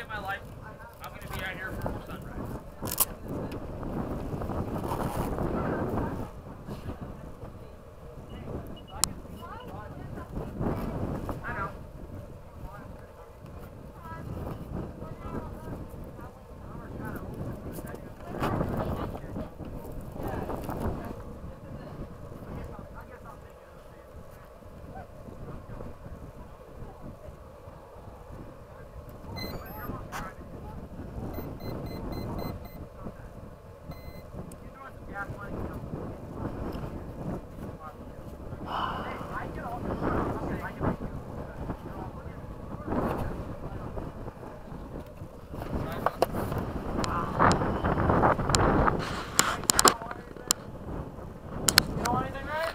get my license, I'm going to be out here for sunrise. I know.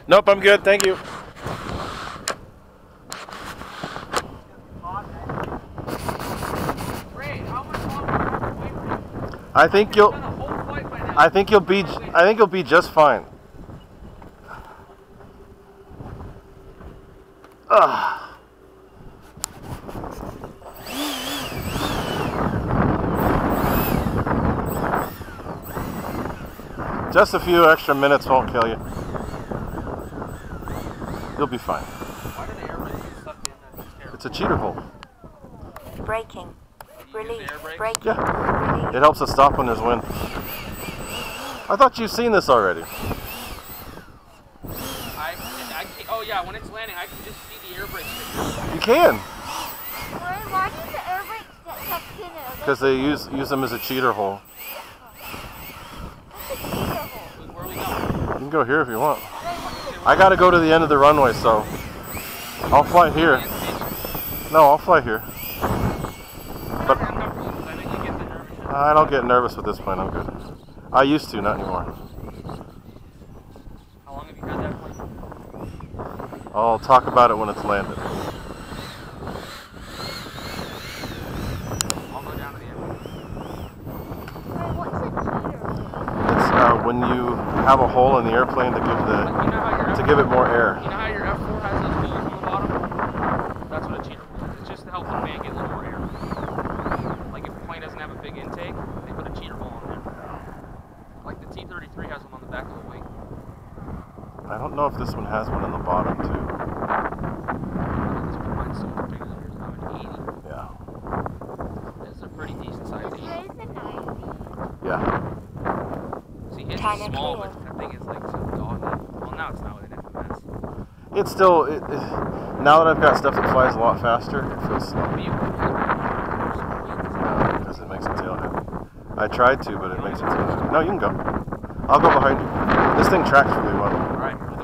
Nope, I'm good, thank you. I think you'll be just fine. Ugh. Just a few extra minutes won't kill you. You'll be fine. Why do the air brakes get sucked in? It's a cheater hole. Braking. Release. Braking. Yeah. Release. It helps us stop when there's wind. I thought you've seen this already. Oh yeah, when it's landing, I can just see the air brakes. You can. Why do the air brakes get sucked in it? Because they use them as a cheater hole. What's a cheater hole? Where are we going? You can go here if you want. I gotta go to the end of the runway, so I'll fly here. No, I'll fly here. But I don't get nervous with this plane. I'm good. I used to, not anymore. How long have you had that plane? I'll talk about it when it's landed. I'll go down to the end. What's a cheater hole? It's when you have a hole in the airplane to give it more air. You know how your F-104 has those holes on the bottom? That's what a cheater hole is. It's just to help the fan get a little more air. Like if the plane doesn't have a big intake, they put a cheater hole on there. Like the T-33 has one on the back of the wing. I don't know if this one has one on the bottom too. This one mine's so much bigger than yours. I'm an 80. Yeah. This is a pretty decent size 80. Yeah. See, it's small, but that thing is like so doggy. Well, now it's not with an FMS. It's still, now that I've got stuff that flies a lot faster, it feels slow. Because it makes the tail heavy. I tried to, but it makes it tail heavy. No, you can go. I'll go behind you. This thing tracks really well. Alright, here we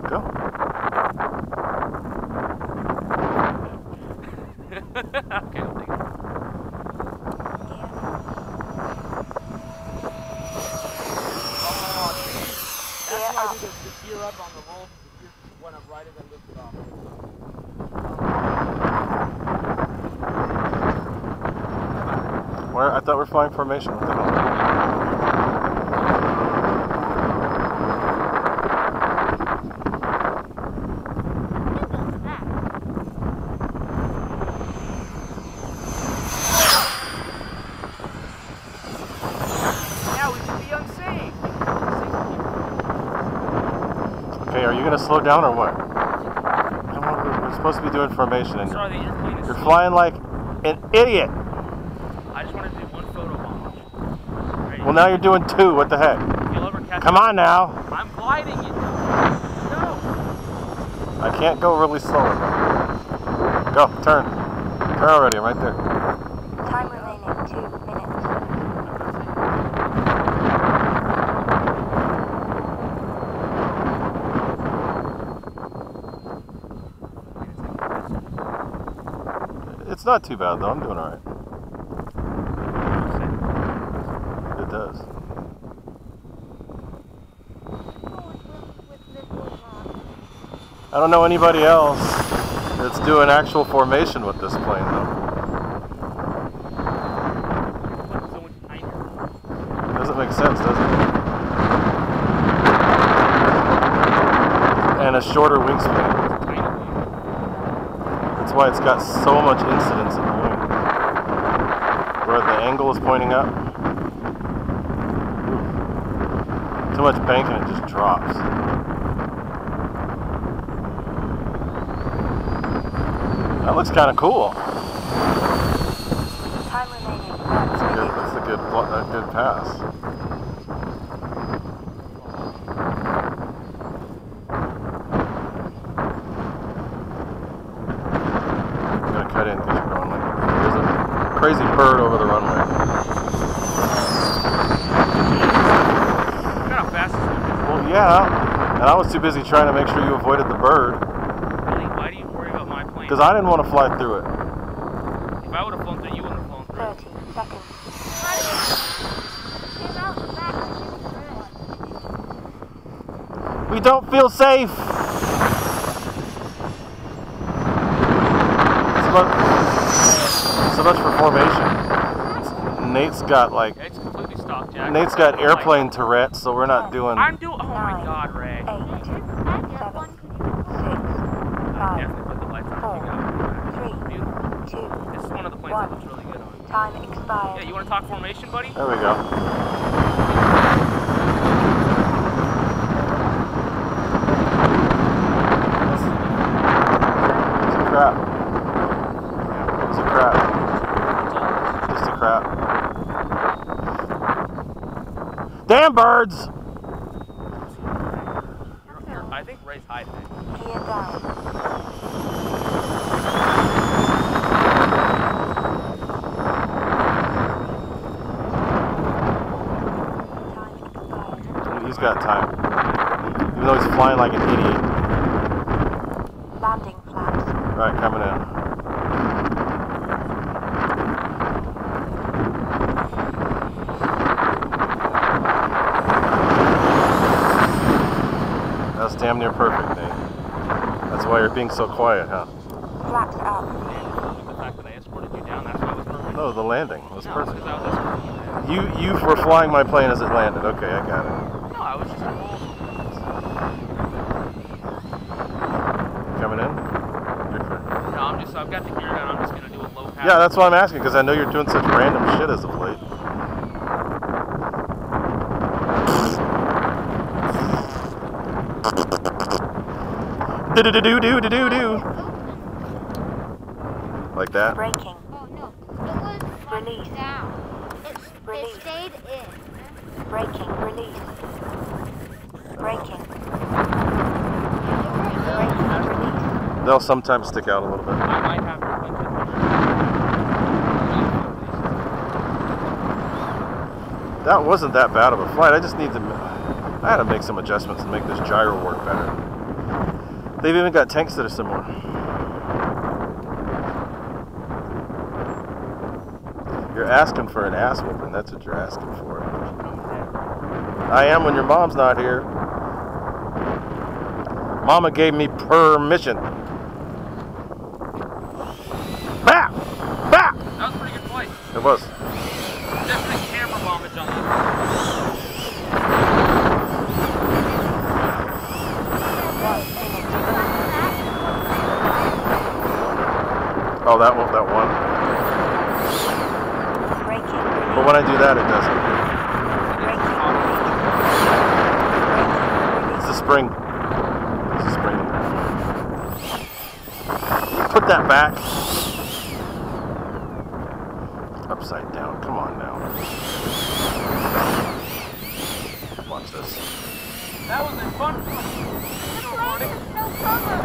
Go. Okay, I'll take it. That's why I do the gear up on the roll, the gear went up right as I lifted off. Where? I thought we're flying formation. What the hell? Yeah, we should be unsafe. Okay, are you going to slow down or what? Come on, we're supposed to be doing formation and Sorry, the airplane is you're flying like an idiot. I just wanted to do one photo bomb. Ready? Well, now you're doing two. What the heck? You'll ever catch Come on now. I'm gliding you. No. I can't go really slow. Go, turn. Turn already, I'm right there. Time remaining 2 minutes. It's not too bad though, I'm doing alright. It does. I don't know anybody else that's doing actual formation with this plane though. Doesn't make sense, does it? And a shorter wingspan. That's why it's got so much incidence in the wing. Where the angle is pointing up. Ooh. Too much bank and it just drops. That looks kind of cool. Time remaining. That's a good pass. I'm gonna cut in because you're going like there's a crazy bird over the runway. Look how fast it's moving. Well, yeah, and I was too busy trying to make sure you avoided the bird. Really? Why do you worry about my plane? Because I didn't want to fly through it. If I would have flown through, you wouldn't have flown through. 30 seconds. Came out the back, I didn't We don't feel safe. So much for formation. Nate's got like. Yeah, it's completely stopped, Jack. Nate's got airplane Tourette, so we're not doing. I'm doing. Oh my God, Ray. 8, 7, 6, 5, Definitely put the lights on. 4, 3, 2, This is one of the planes that looks really good on. time expired. Yeah, you want to talk formation, buddy? There we go. It's a crap. It's a crap. Just a crap. Damn birds! I think Ray's hiding it. Gear down. Time expired. He's got time. Even though he's flying like an idiot. Landing flaps. Right, coming in. That's damn near perfect, Nate. That's why you're being so quiet, huh? Flaps up. The fact that I escorted you down, that's why it was perfect. No, the landing was No, it's perfect. because I was escorting you down. You were flying my plane as it landed. Okay, I got it. No, I was just a roll. Coming in? You're clear. No, I've got the gear down. I'm just going to do a low pass. Yeah, that's why I'm asking, because I know you're doing such random shit as of late. Do-do-do-do-do-do-do. Like that? Braking. Oh no, it was Release. down. Release. It stayed in. Braking. Release. Braking. It Braking. Release. They'll sometimes stick out a little bit. I might have to link it. That wasn't that bad of a flight. I just need to. I had to make some adjustments and make this gyro work better. They've even got tanks that are similar. You're asking for an ass whooping. That's what you're asking for. I am when your mom's not here. Mama gave me permission. Bap! Bap! That was a pretty good flight. It was. Definitely camera bombage on this. Oh, that one. Braking. But when I do that, it doesn't. Braking. It's a spring. It's a spring. Put that back. Upside down. Come on now. Watch this. That was a fun flight. No cover.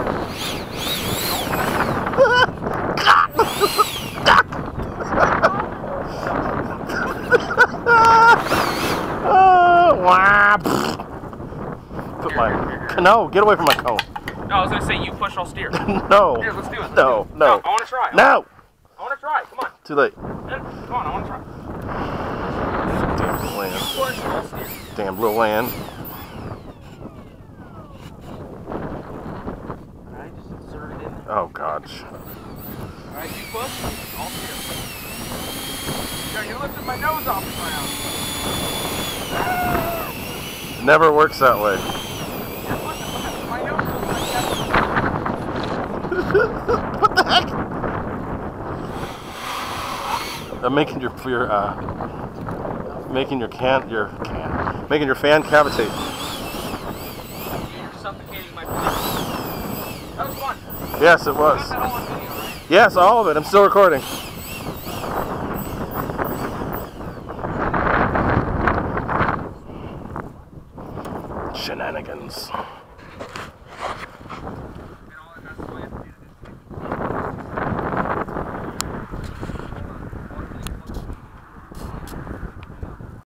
Put my no, get away from my cone. No, I was gonna say you push, I'll steer. No. Here, let's do it. No, no. I wanna try. No. I wanna try. Come on. Too late. Come on, I wanna try. Damn little land. Push, I'll steer. Damn little land. Alright, just insert it in. Oh gosh. Alright, you push, I'll steer. Yeah, you lifted my nose off the ground. Never works that way. My nose was like that. What the heck? making your making your fan cavitate. You're suffocating my face. That was fun. Yes, it was. Got that all on video, right? Yes, all of it. I'm still recording. Shenanigans.